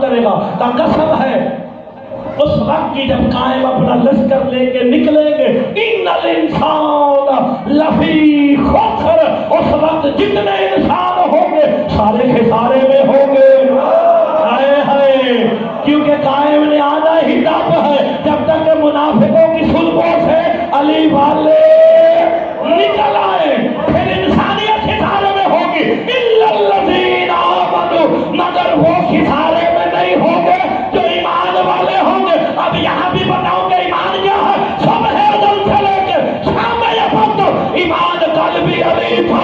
کرے گا. کا قسم ہے اس وقت کی جب قائم اپنا لشکر لے کے نکلیں گے. ان الانسان لفی خسر. اس وقت جتنے انسان ہوں گے سارے خسارے میں ہوں گے. ہائے ہائے، کیونکہ قائم نے آنا ہی تب ہے جب تک کہ منافقوں کی صلبوں سے علی والے نکل آئے. پھر انسانیت خسارے میں ہوگی. الا الذین آمنوا، مگر وہ خسارے میں نہیں ہوں گے جو ایمان والے ہوں گے. اب یہاں بھی بتاؤں کہ ایمان کیا ہے. سب ہے ادھر سے لے کے شام وقت ایمان قلبی علی تھا.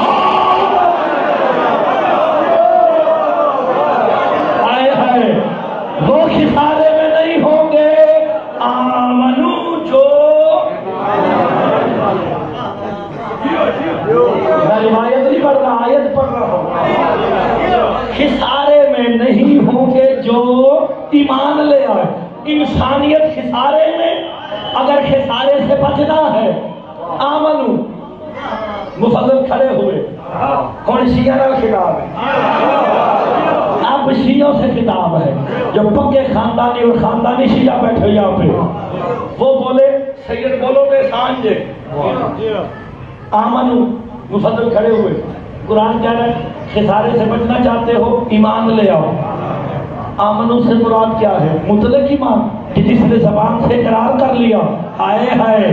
آئے ہے وہ خسارے میں نہیں ہوں گے. آمنو جو میں روایت نہیں پڑھ رہا، آیت پڑھ رہا ہوں. خسارے میں نہیں ہوں گے جو ایمان لے آئے. انسانیت خسارے میں، اگر خسارے سے بچنا ہے آمنو. مفضل کھڑے ہوئے. کون شیعہ کا خطاب ہے؟ اب شیعوں سے خطاب ہے جو پکے خاندانی اور خاندانی شیعہ بیٹھے یہاں پہ. وہ بولے سید بولو گے سانجے آمنو. مفضل کھڑے ہوئے. قرآن کہہ رہا ہے خسارے سے بچنا چاہتے ہو ایمان لے آؤ. آمنو سے مراد کیا ہے؟ مطلق ایمان کہ جس نے زبان سے اقرار کر لیا. ہائے ہائے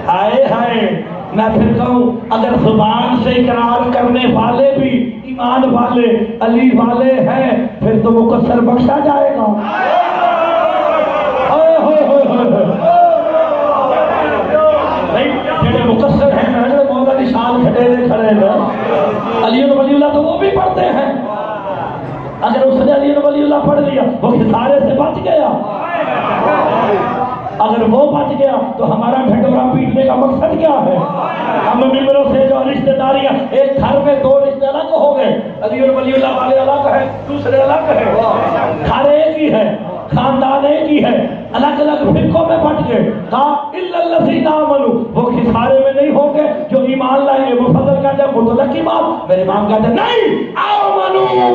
ہائے ہائے. میں پھر کہوں اگر زبان سے اقرار کرنے والے بھی ایمان والے علی والے ہیں پھر تو مقصر بخشا جائے گا. مقصر ہیں مولا نشان کھڑے کھڑے علی ولی اللہ تو وہ بھی پڑھتے ہیں. اگر اس نے علی ولی اللہ پڑھ لیا وہ خسارے سے بچ گیا. اگر وہ بچ گیا تو ہمارا ڈھنڈورا پیٹنے کا مقصد کیا ہے؟ ہم ممبروں سے جو رشتہ داریاں ایک گھر میں دو رشتے الگ ہو گئے. علی اور ولی اللہ والے الگ ہے، دوسرے الگ ہے. گھر ایک ہی ہے، خاندان ایک ہی ہے، الگ الگ فرقوں میں بٹ گئے. کہا الا الذین آمنوا، وہ خسارے میں نہیں ہوں گے جو ایمان لائیں گے. مفضل کہتے ہیں مطلق ایمان. میرے امام کہتے ہیں نہیں، آمنوا